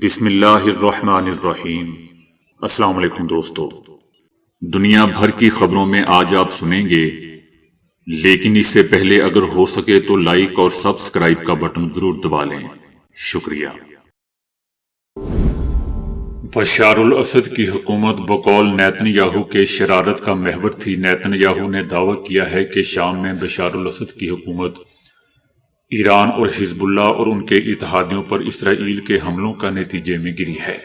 بسم اللہ الرحمن الرحیم۔ السلام علیکم دوستو، دنیا بھر کی خبروں میں آج آپ سنیں گے، لیکن اس سے پہلے اگر ہو سکے تو لائک اور سبسکرائب کا بٹن ضرور دبا لیں۔ شکریہ۔ بشار الاسد کی حکومت بقول نیتن یاہو کے شرارت کا محور تھی۔ نیتن یاہو نے دعویٰ کیا ہے کہ شام میں بشار الاسد کی حکومت ایران اور حزب اللہ اور ان کے اتحادیوں پر اسرائیل کے حملوں کا نتیجے میں گری ہے۔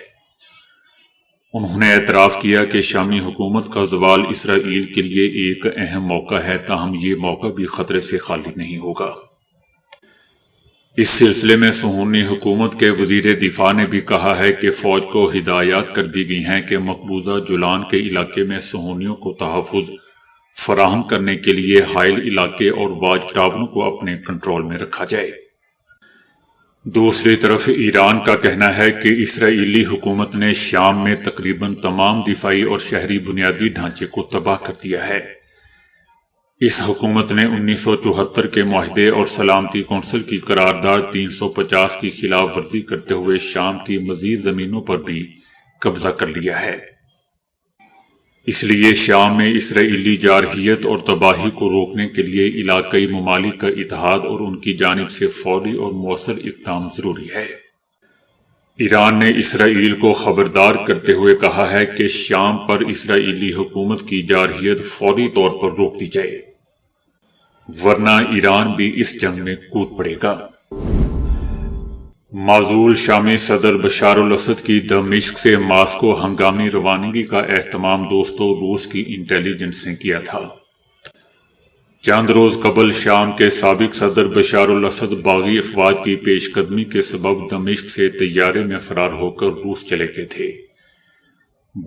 انہوں نے اعتراف کیا کہ شامی حکومت کا زوال اسرائیل کے لیے ایک اہم موقع ہے، تاہم یہ موقع بھی خطرے سے خالی نہیں ہوگا۔ اس سلسلے میں صہیونی حکومت کے وزیر دفاع نے بھی کہا ہے کہ فوج کو ہدایات کر دی گئی ہیں کہ مقبوضہ جولان کے علاقے میں صہیونیوں کو تحفظ فراہم کرنے کے لیے حائل علاقے اور واچ ٹاوروں کو اپنے کنٹرول میں رکھا جائے۔ دوسری طرف ایران کا کہنا ہے کہ اسرائیلی حکومت نے شام میں تقریباً تمام دفاعی اور شہری بنیادی ڈھانچے کو تباہ کر دیا ہے۔ اس حکومت نے 1974 کے معاہدے اور سلامتی کونسل کی قرارداد 350 کی خلاف ورزی کرتے ہوئے شام کی مزید زمینوں پر بھی قبضہ کر لیا ہے۔ اس لیے شام میں اسرائیلی جارحیت اور تباہی کو روکنے کے لیے علاقائی ممالک کا اتحاد اور ان کی جانب سے فوری اور مؤثر اقدام ضروری ہے۔ ایران نے اسرائیل کو خبردار کرتے ہوئے کہا ہے کہ شام پر اسرائیلی حکومت کی جارحیت فوری طور پر روک دی جائے، ورنہ ایران بھی اس جنگ میں کود پڑے گا۔ معزول شامی صدر بشار الاسد کی دمشق سے ماسکو ہنگامی روانگی کا اہتمام دوستوں روس کی انٹیلی جنس نے کیا تھا۔ چند روز قبل شام کے سابق صدر بشار الاسد باغی افواج کی پیش قدمی کے سبب دمشق سے طیارے میں فرار ہو کر روس چلے گئے تھے۔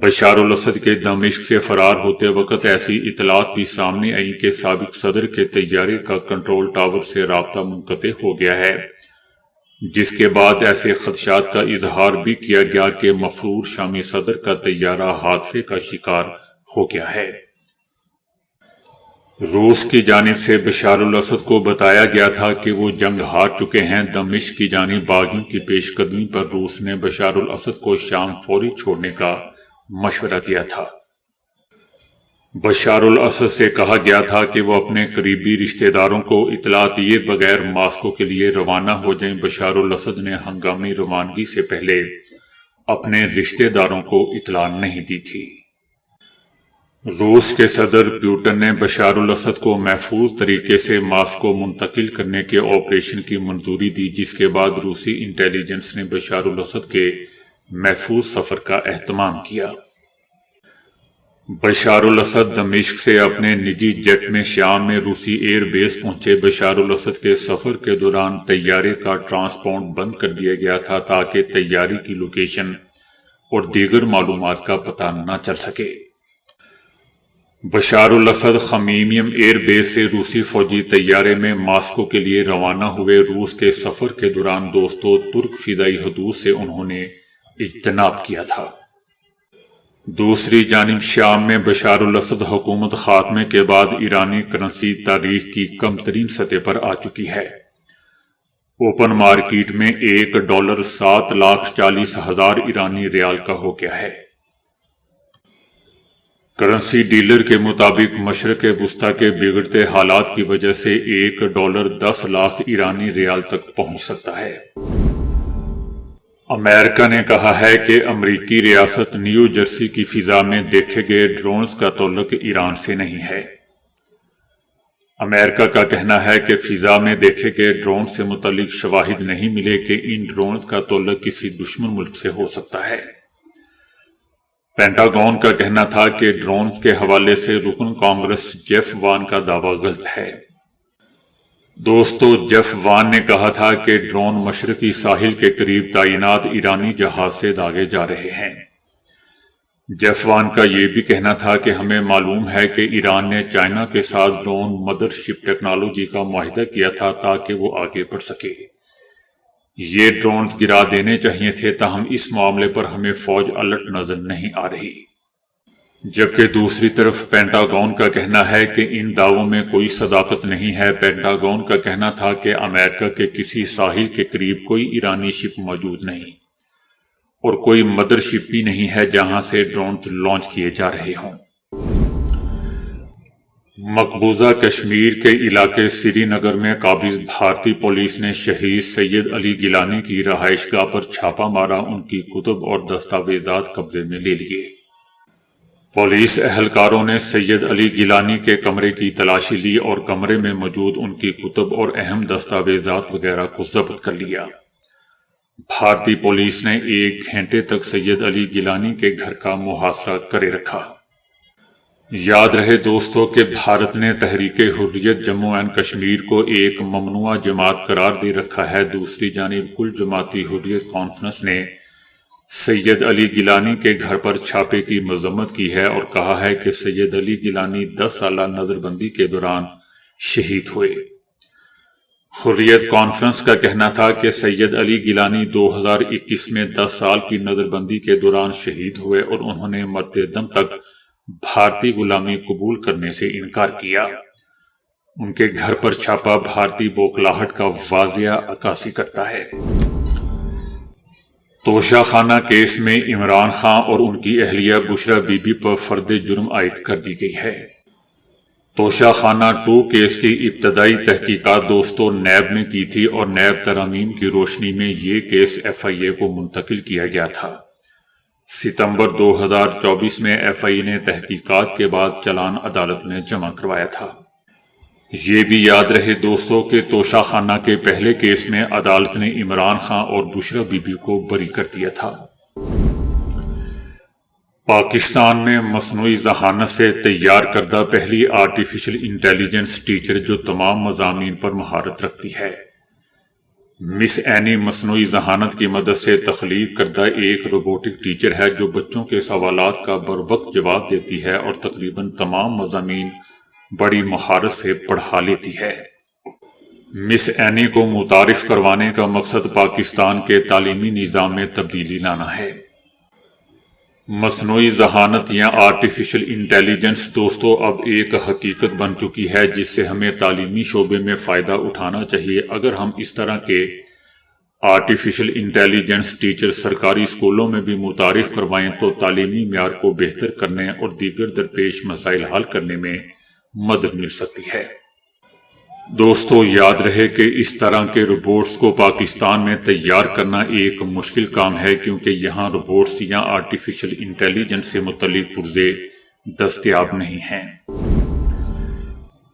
بشار الاسد کے دمشق سے فرار ہوتے وقت ایسی اطلاعات بھی سامنے آئی کہ سابق صدر کے طیارے کا کنٹرول ٹاور سے رابطہ منقطع ہو گیا ہے، جس کے بعد ایسے خدشات کا اظہار بھی کیا گیا کہ مفرور شامی صدر کا طیارہ حادثے کا شکار ہو گیا ہے۔ روس کی جانب سے بشار الاسد کو بتایا گیا تھا کہ وہ جنگ ہار چکے ہیں۔ دمشق کی جانب باغیوں کی پیش قدمی پر روس نے بشار الاسد کو شام فوری چھوڑنے کا مشورہ دیا تھا۔ بشار الاسد سے کہا گیا تھا کہ وہ اپنے قریبی رشتہ داروں کو اطلاع دیے بغیر ماسکو کے لیے روانہ ہو جائیں۔ بشار الاسد نے ہنگامی روانگی سے پہلے اپنے رشتہ داروں کو اطلاع نہیں دی تھی۔ روس کے صدر پیوٹن نے بشار الاسد کو محفوظ طریقے سے ماسکو منتقل کرنے کے آپریشن کی منظوری دی، جس کے بعد روسی انٹیلی جنس نے بشار الاسد کے محفوظ سفر کا اہتمام کیا۔ بشار الاسد دمشق سے اپنے نجی جیٹ میں شام میں روسی ایئر بیس پہنچے۔ بشار الاسد کے سفر کے دوران طیارے کا ٹرانسپونڈ بند کر دیا گیا تھا تاکہ طیارے کی لوکیشن اور دیگر معلومات کا پتہ نہ چل سکے۔ بشار الاسد خمیمیم ایئر بیس سے روسی فوجی طیارے میں ماسکو کے لیے روانہ ہوئے۔ روس کے سفر کے دوران دوستوں ترک فضائی حدود سے انہوں نے اجتناب کیا تھا۔ دوسری جانب شام میں بشار الاسد حکومت خاتمے کے بعد ایرانی کرنسی تاریخ کی کم ترین سطح پر آ چکی ہے۔ اوپن مارکیٹ میں $1 7,40,000 ایرانی ریال کا ہو گیا ہے۔ کرنسی ڈیلر کے مطابق مشرق وسطیٰ کے بگڑتے حالات کی وجہ سے $1 10 لاکھ ایرانی ریال تک پہنچ سکتا ہے۔ امریکہ نے کہا ہے کہ امریکی ریاست نیو جرسی کی فضا میں دیکھے گئے ڈرونز کا تعلق ایران سے نہیں ہے۔ امریکہ کا کہنا ہے کہ فضا میں دیکھے گئے ڈرون سے متعلق شواہد نہیں ملے کہ ان ڈرونز کا تعلق کسی دشمن ملک سے ہو سکتا ہے۔ پینٹاگون کا کہنا تھا کہ ڈرونز کے حوالے سے رکن کانگریس جیف وان کا دعویٰ غلط ہے۔ دوستو جیف وان نے کہا تھا کہ ڈرون مشرقی ساحل کے قریب تعینات ایرانی جہاز سے داغے جا رہے ہیں۔ جیف وان کا یہ بھی کہنا تھا کہ ہمیں معلوم ہے کہ ایران نے چائنا کے ساتھ ڈرون مدر شپ ٹیکنالوجی کا معاہدہ کیا تھا تاکہ وہ آگے بڑھ سکے۔ یہ ڈرونز گرا دینے چاہیے تھے، تاہم اس معاملے پر ہمیں فوج الرٹ نظر نہیں آ رہی۔ جبکہ دوسری طرف پینٹاگون کا کہنا ہے کہ ان دعووں میں کوئی صداقت نہیں ہے۔ پینٹاگون کا کہنا تھا کہ امریکہ کے کسی ساحل کے قریب کوئی ایرانی شپ موجود نہیں۔ اور کوئی مدر شپ بھی نہیں ہے جہاں سے ڈرون لانچ کیے جا رہے ہوں۔ مقبوضہ کشمیر کے علاقے سری نگر میں قابض بھارتی پولیس نے شہید سید علی گیلانی کی رہائش گاہ پر چھاپا مارا، ان کی کتب اور دستاویزات قبضے میں لے لیے۔ پولیس اہلکاروں نے سید علی گیلانی کے کمرے کی تلاشی لی اور کمرے میں موجود ان کی کتب اور اہم دستاویزات وغیرہ کو ضبط کر لیا۔ بھارتی پولیس نے 1 گھنٹے تک سید علی گیلانی کے گھر کا محاصرہ کرے رکھا۔ یاد رہے دوستو کہ بھارت نے تحریک حریت جموں اینڈ کشمیر کو ایک ممنوعہ جماعت قرار دے رکھا ہے۔ دوسری جانب کل جماعتی حریت کانفرنس نے سید علی گیلانی کے گھر پر چھاپے کی مذمت کی ہے اور کہا ہے کہ سید علی گیلانی 10 سالہ نظر بندی کے دوران شہید ہوئے۔ حریت کانفرنس کا کہنا تھا کہ سید علی گیلانی 2021 میں 10 سال کی نظر بندی کے دوران شہید ہوئے اور انہوں نے مرتے دم تک بھارتی غلامی قبول کرنے سے انکار کیا۔ ان کے گھر پر چھاپا بھارتی بوکھلاہٹ کا واضح عکاسی کرتا ہے۔ توشہ خانہ کیس میں عمران خان اور ان کی اہلیہ بشرا بی بی پر فرد جرم عائد کر دی گئی ہے۔ توشہ خانہ 2 کیس کی ابتدائی تحقیقات دوستوں نیب نے کی تھی اور نیب ترامیم کی روشنی میں یہ کیس FIA کو منتقل کیا گیا تھا۔ ستمبر 2024 میں FIA نے تحقیقات کے بعد چلان عدالت میں جمع کروایا تھا۔ یہ بھی یاد رہے دوستوں کہ توشہ خانہ کے پہلے کیس میں عدالت نے عمران خان اور بشرا بی بی کو بری کر دیا تھا۔ پاکستان میں مصنوعی ذہانت سے تیار کردہ پہلی آرٹیفیشل انٹیلیجنس ٹیچر جو تمام مضامین پر مہارت رکھتی ہے۔ مس اینی مصنوعی ذہانت کی مدد سے تخلیق کردہ ایک روبوٹک ٹیچر ہے جو بچوں کے سوالات کا بروقت جواب دیتی ہے اور تقریباً تمام مضامین بڑی مہارت سے پڑھا لیتی ہے۔ مس اینی کو متعارف کروانے کا مقصد پاکستان کے تعلیمی نظام میں تبدیلی لانا ہے۔ مصنوعی ذہانت یا آرٹیفیشل انٹیلیجنس دوستو اب ایک حقیقت بن چکی ہے جس سے ہمیں تعلیمی شعبے میں فائدہ اٹھانا چاہیے۔ اگر ہم اس طرح کے آرٹیفیشل انٹیلیجنس ٹیچر سرکاری اسکولوں میں بھی متعارف کروائیں تو تعلیمی معیار کو بہتر کرنے اور دیگر درپیش مسائل حل کرنے میں مدد مل سکتی ہے۔ دوستو یاد رہے کہ اس طرح کے روبوٹس کو پاکستان میں تیار کرنا ایک مشکل کام ہے کیونکہ یہاں روبوٹس یا آرٹیفیشل انٹیلیجنس سے متعلق پرزے دستیاب نہیں ہیں۔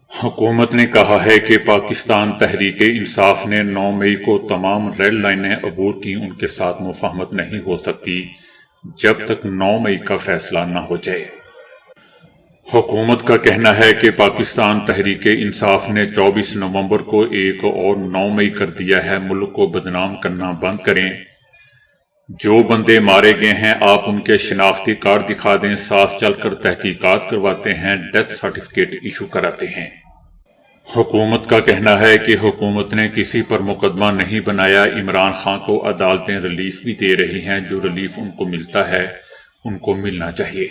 حکومت نے کہا ہے کہ پاکستان تحریک انصاف نے 9 مئی کو تمام ریڈ لائنیں عبور کی، ان کے ساتھ مفاہمت نہیں ہو سکتی جب تک 9 مئی کا فیصلہ نہ ہو جائے۔ حکومت کا کہنا ہے کہ پاکستان تحریک انصاف نے 24 نومبر کو ایک اور 9 مئی کر دیا ہے۔ ملک کو بدنام کرنا بند کریں۔ جو بندے مارے گئے ہیں آپ ان کے شناختی کارڈ دکھا دیں، ساتھ چل کر تحقیقات کرواتے ہیں، ڈیتھ سرٹیفکیٹ ایشو کراتے ہیں۔ حکومت کا کہنا ہے کہ حکومت نے کسی پر مقدمہ نہیں بنایا۔ عمران خان کو عدالتیں ریلیف بھی دے رہی ہیں، جو ریلیف ان کو ملتا ہے ان کو ملنا چاہیے۔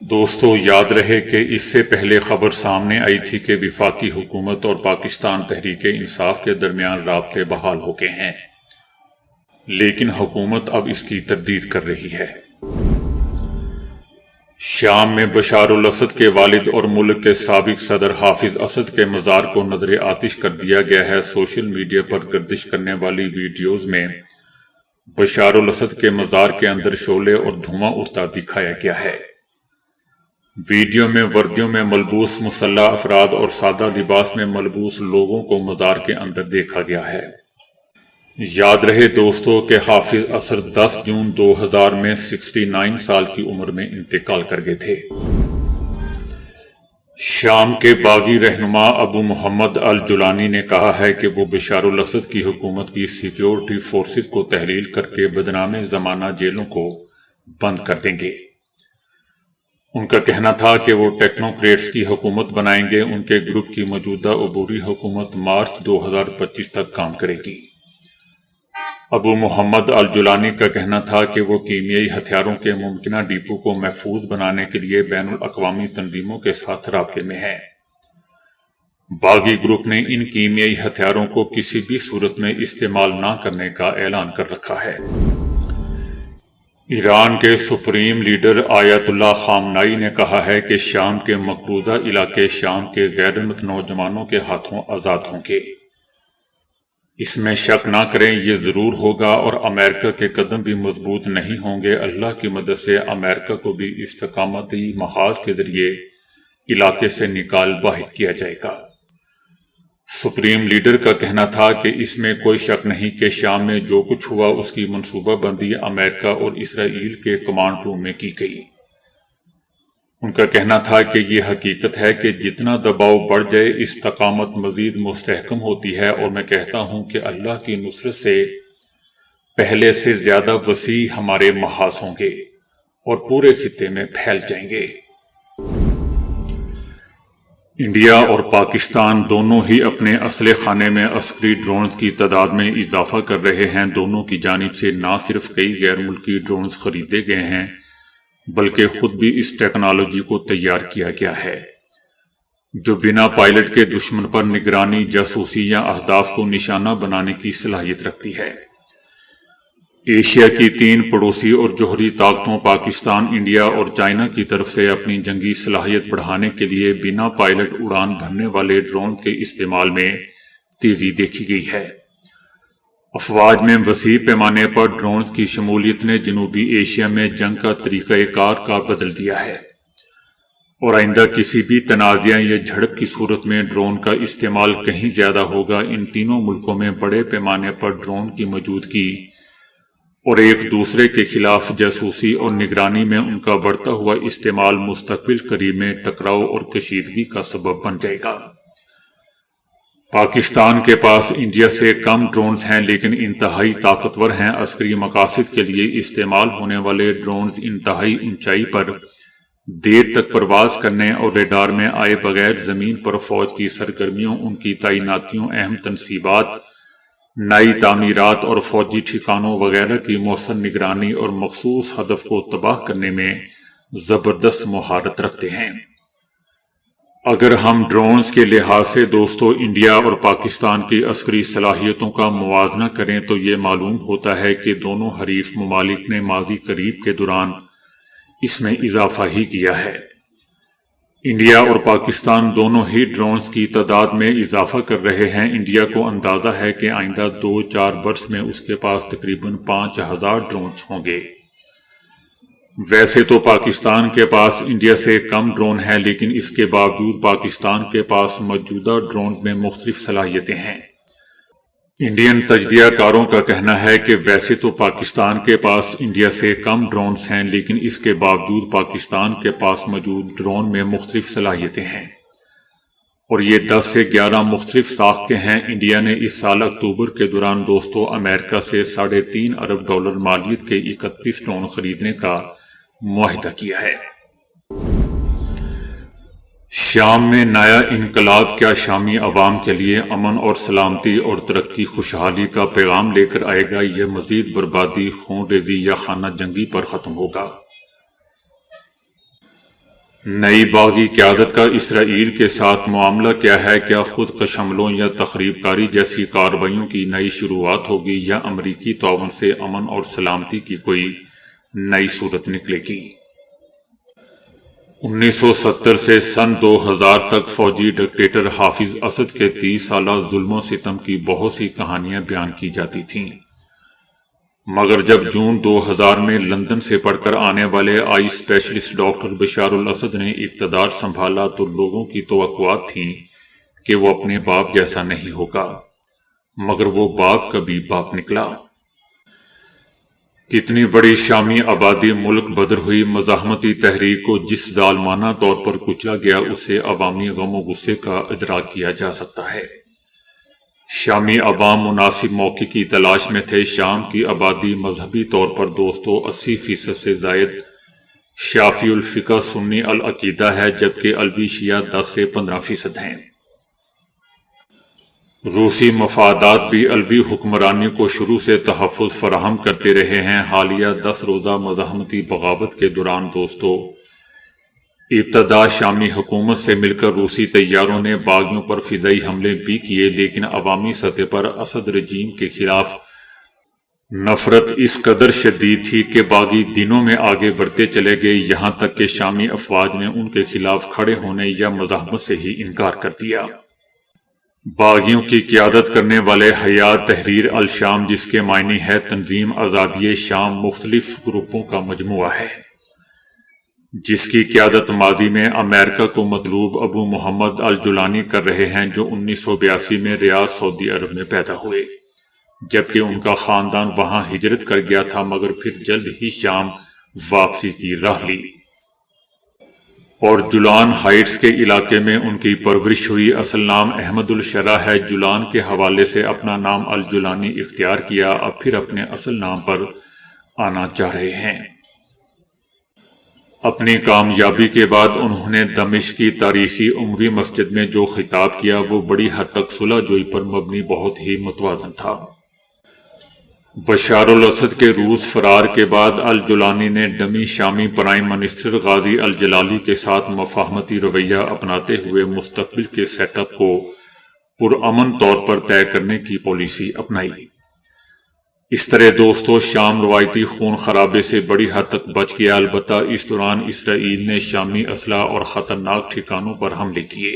دوستو یاد رہے کہ اس سے پہلے خبر سامنے آئی تھی کہ وفاقی حکومت اور پاکستان تحریک انصاف کے درمیان رابطے بحال ہو گئے ہیں، لیکن حکومت اب اس کی تردید کر رہی ہے۔ شام میں بشار الاسد کے والد اور ملک کے سابق صدر حافظ اسد کے مزار کو نظر آتش کر دیا گیا ہے۔ سوشل میڈیا پر گردش کرنے والی ویڈیوز میں بشار الاسد کے مزار کے اندر شعلے اور دھواں اٹھتا دکھایا گیا ہے۔ ویڈیو میں وردیوں میں ملبوس مسلح افراد اور سادہ لباس میں ملبوس لوگوں کو مزار کے اندر دیکھا گیا ہے۔ یاد رہے دوستو کہ حافظ اسد 10 جون 2000 میں 69 سال کی عمر میں انتقال کر گئے تھے۔ شام کے باغی رہنما ابو محمد الجولانی نے کہا ہے کہ وہ بشار الاسد کی حکومت کی سیکیورٹی فورسز کو تحلیل کر کے بدنام زمانہ جیلوں کو بند کر دیں گے۔ ان کا کہنا تھا کہ وہ ٹیکنوکریٹس کی حکومت بنائیں گے۔ ان کے گروپ کی موجودہ عبوری حکومت مارچ 2025 تک کام کرے گی۔ ابو محمد الجولانی کا کہنا تھا کہ وہ کیمیائی ہتھیاروں کے ممکنہ ڈپو کو محفوظ بنانے کے لیے بین الاقوامی تنظیموں کے ساتھ رابطے میں ہیں۔ باغی گروپ نے ان کیمیائی ہتھیاروں کو کسی بھی صورت میں استعمال نہ کرنے کا اعلان کر رکھا ہے۔ ایران کے سپریم لیڈر آیت اللہ خامنائی نے کہا ہے کہ شام کے مقبوضہ علاقے شام کے غیر مت نوجوانوں کے ہاتھوں آزاد ہوں گے۔ اس میں شک نہ کریں، یہ ضرور ہوگا، اور امریکہ کے قدم بھی مضبوط نہیں ہوں گے۔ اللہ کی مدد سے امریکہ کو بھی استقامتی محاذ کے ذریعے علاقے سے نکال باہر کیا جائے گا۔ سپریم لیڈر کا کہنا تھا کہ اس میں کوئی شک نہیں کہ شام میں جو کچھ ہوا اس کی منصوبہ بندی امریکہ اور اسرائیل کے کمانڈ روم میں کی گئی۔ ان کا کہنا تھا کہ یہ حقیقت ہے کہ جتنا دباؤ بڑھ جائے استقامت مزید مستحکم ہوتی ہے، اور میں کہتا ہوں کہ اللہ کی نصرت سے پہلے سے زیادہ وسیع ہمارے محاذ ہوں گے اور پورے خطے میں پھیل جائیں گے۔ انڈیا اور پاکستان دونوں ہی اپنے اسلحے خانے میں عسکری ڈرونز کی تعداد میں اضافہ کر رہے ہیں۔ دونوں کی جانب سے نہ صرف کئی غیر ملکی ڈرونز خریدے گئے ہیں بلکہ خود بھی اس ٹیکنالوجی کو تیار کیا گیا ہے جو بنا پائلٹ کے دشمن پر نگرانی، جاسوسی یا اہداف کو نشانہ بنانے کی صلاحیت رکھتی ہے۔ ایشیا کی 3 پڑوسی اور جوہری طاقتوں پاکستان، انڈیا اور چائنا کی طرف سے اپنی جنگی صلاحیت بڑھانے کے لیے بنا پائلٹ اڑان بھرنے والے ڈرون کے استعمال میں تیزی دیکھی گئی ہے۔ افواج میں وسیع پیمانے پر ڈرونز کی شمولیت نے جنوبی ایشیا میں جنگ کا طریقہ کار کا بدل دیا ہے، اور آئندہ کسی بھی تنازعہ یا جھڑپ کی صورت میں ڈرون کا استعمال کہیں زیادہ ہوگا۔ ان تینوں ملکوں میں بڑے پیمانے پر ڈرون کی موجودگی اور ایک دوسرے کے خلاف جاسوسی اور نگرانی میں ان کا بڑھتا ہوا استعمال مستقبل قریب میں ٹکراؤ اور کشیدگی کا سبب بن جائے گا۔ پاکستان کے پاس انڈیا سے کم ڈرونز ہیں لیکن انتہائی طاقتور ہیں۔ عسکری مقاصد کے لیے استعمال ہونے والے ڈرونز انتہائی اونچائی پر دیر تک پرواز کرنے اور ریڈار میں آئے بغیر زمین پر فوج کی سرگرمیوں، ان کی تعیناتیوں، اہم تنصیبات، نئی تعمیرات اور فوجی ٹھکانوں وغیرہ کی مؤثر نگرانی اور مخصوص ہدف کو تباہ کرنے میں زبردست مہارت رکھتے ہیں۔ اگر ہم ڈرونز کے لحاظ سے دوستو انڈیا اور پاکستان کی عسکری صلاحیتوں کا موازنہ کریں تو یہ معلوم ہوتا ہے کہ دونوں حریف ممالک نے ماضی قریب کے دوران اس میں اضافہ ہی کیا ہے۔ انڈیا اور پاکستان دونوں ہی ڈرونز کی تعداد میں اضافہ کر رہے ہیں۔ انڈیا کو اندازہ ہے کہ آئندہ 2-4 برس میں اس کے پاس تقریباً 5000 ڈرونز ہوں گے۔ ویسے تو پاکستان کے پاس انڈیا سے کم ڈرون ہیں، لیکن اس کے باوجود پاکستان کے پاس موجودہ ڈرونز میں مختلف صلاحیتیں ہیں۔ انڈین تجزیہ کاروں کا کہنا ہے کہ ویسے تو پاکستان کے پاس انڈیا سے کم ڈرونز ہیں، لیکن اس کے باوجود پاکستان کے پاس موجود ڈرون میں مختلف صلاحیتیں ہیں، اور یہ 10 سے 11 مختلف ساختیں ہیں۔ انڈیا نے اس سال اکتوبر کے دوران دوستو امریکہ سے $3.5 ارب مالیت کے 31 ڈرون خریدنے کا معاہدہ کیا ہے۔ شام میں نیا انقلاب کیا شامی عوام کے لیے امن اور سلامتی اور ترقی خوشحالی کا پیغام لے کر آئے گا؟ یہ مزید بربادی، خون ریزی یا خانہ جنگی پر ختم ہوگا؟ نئی باغی قیادت کا اسرائیل کے ساتھ معاملہ کیا ہے؟ کیا خود کش حملوں یا تخریب کاری جیسی کارروائیوں کی نئی شروعات ہوگی، یا امریکی تعاون سے امن اور سلامتی کی کوئی نئی صورت نکلے گی؟ 1970 سے سن 2000 تک فوجی ڈکٹیٹر حافظ اسد کے 30 سالہ ظلم و ستم کی بہت سی کہانیاں بیان کی جاتی تھیں، مگر جب جون 2000 میں لندن سے پڑھ کر آنے والے آئی اسپیشلسٹ ڈاکٹر بشار الاسد نے اقتدار سنبھالا تو لوگوں کی توقعات تھیں کہ وہ اپنے باپ جیسا نہیں ہوگا، مگر وہ باپ کا بھی باپ نکلا۔ کتنی بڑی شامی آبادی ملک بدر ہوئی۔ مزاحمتی تحریک کو جس ظالمانہ طور پر کچلا گیا اسے عوامی غم و غصے کا ادراک کیا جا سکتا ہے۔ شامی عوام مناسب موقع کی تلاش میں تھے۔ شام کی آبادی مذہبی طور پر دوستو 80% سے زائد شافعی الفقہ سنی العقیدہ ہے، جبکہ علوی شیعہ 10 سے 15% ہیں۔ روسی مفادات بھی علوی حکمرانی کو شروع سے تحفظ فراہم کرتے رہے ہیں۔ حالیہ 10 روزہ مزاحمتی بغاوت کے دوران دوستو ابتدا شامی حکومت سے مل کر روسی طیاروں نے باغیوں پر فضائی حملے بھی کیے، لیکن عوامی سطح پر اسد رجیم کے خلاف نفرت اس قدر شدید تھی کہ باغی دنوں میں آگے بڑھتے چلے گئے، یہاں تک کہ شامی افواج نے ان کے خلاف کھڑے ہونے یا مزاحمت سے ہی انکار کر دیا۔ باغیوں کی قیادت کرنے والے حیات تحریر الشام، جس کے معنی ہے تنظیم آزادی شام، مختلف گروپوں کا مجموعہ ہے، جس کی قیادت ماضی میں امریکہ کو مطلوب ابو محمد الجولانی کر رہے ہیں، جو 1982 میں ریاض سعودی عرب میں پیدا ہوئے، جبکہ ان کا خاندان وہاں ہجرت کر گیا تھا، مگر پھر جلد ہی شام واپسی کی راہ لی اور جولان ہائٹس کے علاقے میں ان کی پرورش ہوئی۔ اصل نام احمد الشرع ہے، جولان کے حوالے سے اپنا نام الجولانی اختیار کیا، اب پھر اپنے اصل نام پر آنا چاہ رہے ہیں۔ اپنی کامیابی کے بعد انہوں نے دمشق کی تاریخی اموی مسجد میں جو خطاب کیا وہ بڑی حد تک صلح جوئی پر مبنی بہت ہی متوازن تھا۔ بشار الاسد کے روس فرار کے بعد الجولانی نے ڈمی شامی پرائم منسٹر غازی الجلالی کے ساتھ مفاہمتی رویہ اپناتے ہوئے مستقبل کے سیٹ اپ کو پرامن طور پر طے کرنے کی پالیسی اپنائی۔ اس طرح دوستو، شام روایتی خون خرابے سے بڑی حد تک بچ گیا، البتہ اس دوران اسرائیل نے شامی اسلحہ اور خطرناک ٹھکانوں پر حملے کیے۔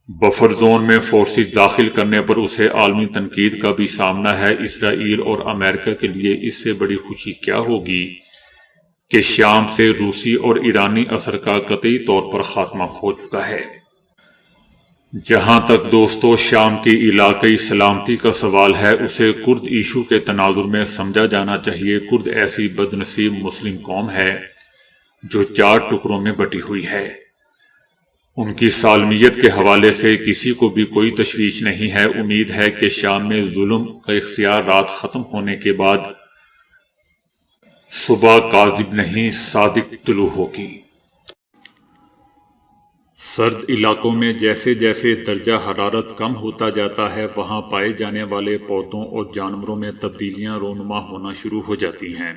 بفر زون میں فورسز داخل کرنے پر اسے عالمی تنقید کا بھی سامنا ہے۔ اسرائیل اور امریکہ کے لیے اس سے بڑی خوشی کیا ہوگی کہ شام سے روسی اور ایرانی اثر کا قطعی طور پر خاتمہ ہو چکا ہے۔ جہاں تک دوستو شام کی علاقائی سلامتی کا سوال ہے، اسے کرد ایشو کے تناظر میں سمجھا جانا چاہیے۔ کرد ایسی بدنصیب مسلم قوم ہے جو 4 ٹکڑوں میں بٹی ہوئی ہے۔ ان کی سالمیت کے حوالے سے کسی کو بھی کوئی تشویش نہیں ہے۔ امید ہے کہ شام میں ظلم کا اختیار رات ختم ہونے کے بعد صبح کاذب نہیں صادق طلوع ہوگی۔ سرد علاقوں میں جیسے جیسے درجہ حرارت کم ہوتا جاتا ہے، وہاں پائے جانے والے پودوں اور جانوروں میں تبدیلیاں رونما ہونا شروع ہو جاتی ہیں۔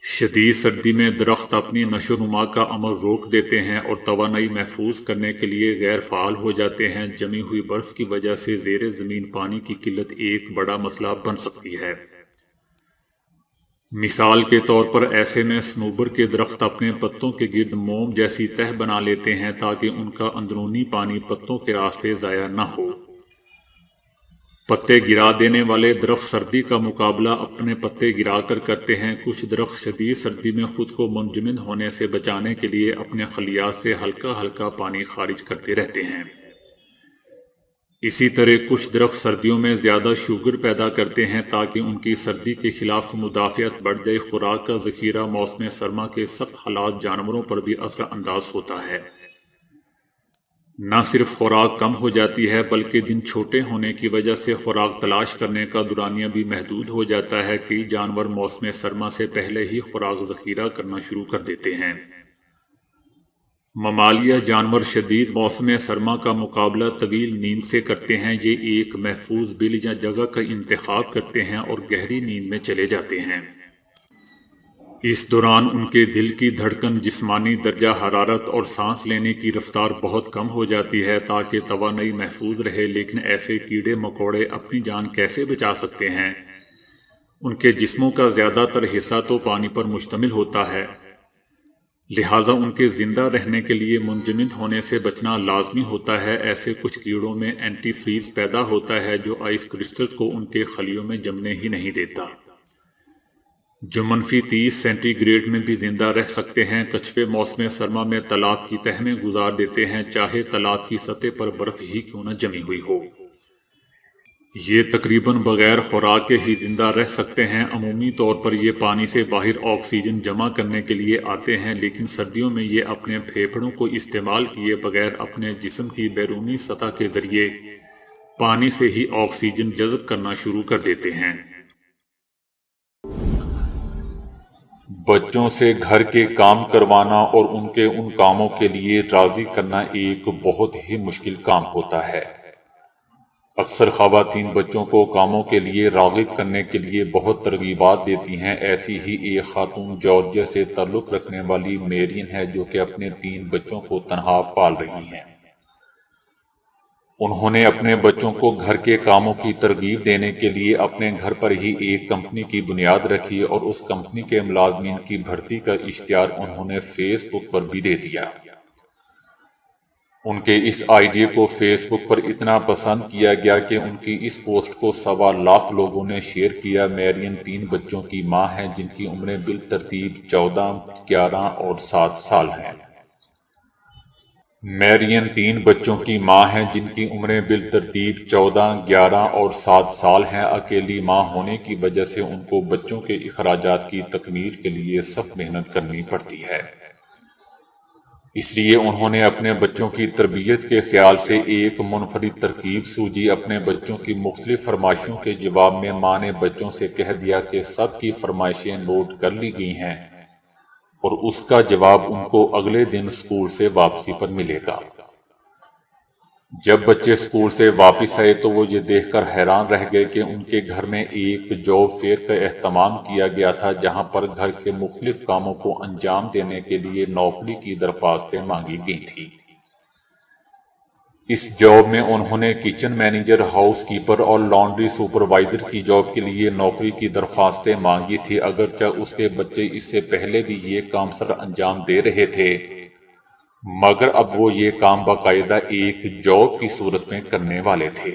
شدید سردی میں درخت اپنی نشو و نما کا عمل روک دیتے ہیں اور توانائی محفوظ کرنے کے لیے غیر فعال ہو جاتے ہیں۔ جمی ہوئی برف کی وجہ سے زیر زمین پانی کی قلت ایک بڑا مسئلہ بن سکتی ہے۔ مثال کے طور پر ایسے میں صنوبر کے درخت اپنے پتوں کے گرد موم جیسی تہ بنا لیتے ہیں تاکہ ان کا اندرونی پانی پتوں کے راستے ضائع نہ ہو۔ پتے گرا دینے والے درخت سردی کا مقابلہ اپنے پتے گرا کر کرتے ہیں۔ کچھ درخت شدید سردی میں خود کو منجمد ہونے سے بچانے کے لیے اپنے خلیات سے ہلکا ہلکا پانی خارج کرتے رہتے ہیں۔ اسی طرح کچھ درخت سردیوں میں زیادہ شوگر پیدا کرتے ہیں تاکہ ان کی سردی کے خلاف مدافعت بڑھ جائے۔ خوراک کا ذخیرہ موسم سرما کے سخت حالات جانوروں پر بھی اثر انداز ہوتا ہے۔ نہ صرف خوراک کم ہو جاتی ہے بلکہ دن چھوٹے ہونے کی وجہ سے خوراک تلاش کرنے کا دورانیہ بھی محدود ہو جاتا ہے۔ کئی جانور موسم سرما سے پہلے ہی خوراک ذخیرہ کرنا شروع کر دیتے ہیں۔ ممالیہ جانور شدید موسم سرما کا مقابلہ طویل نیند سے کرتے ہیں۔ یہ ایک محفوظ بل یا جگہ کا انتخاب کرتے ہیں اور گہری نیند میں چلے جاتے ہیں۔ اس دوران ان کے دل کی دھڑکن، جسمانی درجہ حرارت اور سانس لینے کی رفتار بہت کم ہو جاتی ہے تاکہ توانائی محفوظ رہے۔ لیکن ایسے کیڑے مکوڑے اپنی جان کیسے بچا سکتے ہیں؟ ان کے جسموں کا زیادہ تر حصہ تو پانی پر مشتمل ہوتا ہے، لہٰذا ان کے زندہ رہنے کے لیے منجمد ہونے سے بچنا لازمی ہوتا ہے۔ ایسے کچھ کیڑوں میں اینٹی فریز پیدا ہوتا ہے جو آئس کرسٹلز کو ان کے خلیوں میں جمنے ہی نہیں دیتا، جو -30 سینٹی گریڈ میں بھی زندہ رہ سکتے ہیں۔ کچھوے موسم سرما میں تالاب کی تہ میں گزار دیتے ہیں، چاہے تالاب کی سطح پر برف ہی کیوں نہ جمی ہوئی ہو۔ یہ تقریباً بغیر خوراک کے ہی زندہ رہ سکتے ہیں۔ عمومی طور پر یہ پانی سے باہر آکسیجن جمع کرنے کے لیے آتے ہیں، لیکن سردیوں میں یہ اپنے پھیپھڑوں کو استعمال کیے بغیر اپنے جسم کی بیرونی سطح کے ذریعے پانی سے ہی آکسیجن جذب کرنا شروع کر دیتے ہیں۔ بچوں سے گھر کے کام کروانا اور ان کے ان کاموں کے لیے راضی کرنا ایک بہت ہی مشکل کام ہوتا ہے۔ اکثر خواتین بچوں کو کاموں کے لیے راغب کرنے کے لیے بہت ترغیبات دیتی ہیں۔ ایسی ہی ایک خاتون جارجیا سے تعلق رکھنے والی میرین ہے جو کہ اپنے 3 بچوں کو تنہا پال رہی ہیں۔ انہوں نے اپنے بچوں کو گھر کے کاموں کی ترغیب دینے کے لیے اپنے گھر پر ہی ایک کمپنی کی بنیاد رکھی اور اس کمپنی کے ملازمین کی بھرتی کا اشتہار انہوں نے فیس بک پر بھی دے دیا۔ ان کے اس آئیڈیا کو فیس بک پر اتنا پسند کیا گیا کہ ان کی اس پوسٹ کو 1.25 لاکھ لوگوں نے شیئر کیا۔ میرین 3 بچوں کی ماں ہے جن کی عمریں بالترتیب 14، 11 اور 7 سال ہیں۔ میرین 3 بچوں کی ماں ہے جن کی عمریں بالترتیب 14، 11 اور 7 سال ہیں۔ اکیلی ماں ہونے کی وجہ سے ان کو بچوں کے اخراجات کی تکمیل کے لیے سخت محنت کرنی پڑتی ہے۔ اس لیے انہوں نے اپنے بچوں کی تربیت کے خیال سے ایک منفرد ترکیب سوچی۔ اپنے بچوں کی مختلف فرمائشوں کے جواب میں ماں نے بچوں سے کہہ دیا کہ سب کی فرمائشیں نوٹ کر لی گئی ہیں اور اس کا جواب ان کو اگلے دن اسکول سے واپسی پر ملے گا۔ جب بچے اسکول سے واپس آئے تو وہ یہ دیکھ کر حیران رہ گئے کہ ان کے گھر میں ایک جاب فیئر کا اہتمام کیا گیا تھا جہاں پر گھر کے مختلف کاموں کو انجام دینے کے لیے نوکری کی درخواستیں مانگی گئی تھیں۔ اس جاب میں انہوں نے کچن مینیجر، ہاؤس کیپر اور لانڈری سپروائزر کی جاب کے لیے نوکری کی درخواستیں مانگی تھی۔ اگرچہ اس کے بچے اس سے پہلے بھی یہ کام سر انجام دے رہے تھے، مگر اب وہ یہ کام باقاعدہ ایک جاب کی صورت میں کرنے والے تھے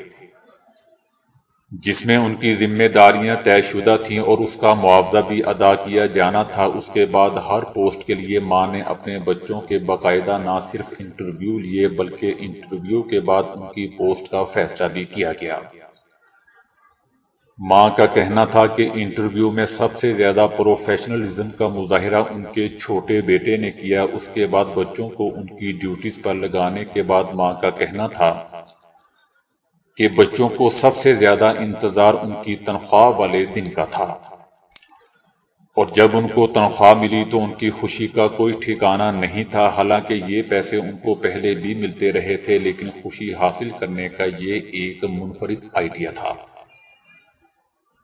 جس میں ان کی ذمہ داریاں طے شدہ تھیں اور اس کا معاوضہ بھی ادا کیا جانا تھا۔ اس کے بعد ہر پوسٹ کے لیے ماں نے اپنے بچوں کے باقاعدہ نہ صرف انٹرویو لیے بلکہ انٹرویو کے بعد ان کی پوسٹ کا فیصلہ بھی کیا گیا۔ ماں کا کہنا تھا کہ انٹرویو میں سب سے زیادہ پروفیشنلزم کا مظاہرہ ان کے چھوٹے بیٹے نے کیا۔ اس کے بعد بچوں کو ان کی ڈیوٹیز پر لگانے کے بعد ماں کا کہنا تھا کہ بچوں کو سب سے زیادہ انتظار ان کی تنخواہ والے دن کا تھا، اور جب ان کو تنخواہ ملی تو ان کی خوشی کا کوئی ٹھکانہ نہیں تھا۔ حالانکہ یہ پیسے ان کو پہلے بھی ملتے رہے تھے، لیکن خوشی حاصل کرنے کا یہ ایک منفرد آئیڈیا تھا۔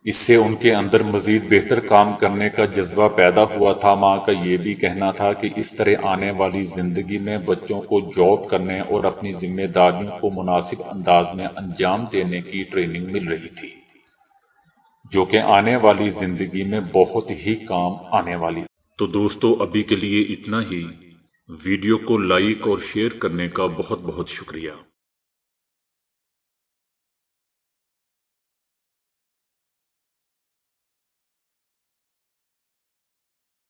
اس سے ان کے اندر مزید بہتر کام کرنے کا جذبہ پیدا ہوا تھا۔ ماں کا یہ بھی کہنا تھا کہ اس طرح آنے والی زندگی میں بچوں کو جاب کرنے اور اپنی ذمہ داریوں کو مناسب انداز میں انجام دینے کی ٹریننگ مل رہی تھی، جو کہ آنے والی زندگی میں بہت ہی کام آنے والی۔ تو دوستو، ابھی کے لیے اتنا ہی۔ ویڈیو کو لائک اور شیئر کرنے کا بہت بہت شکریہ۔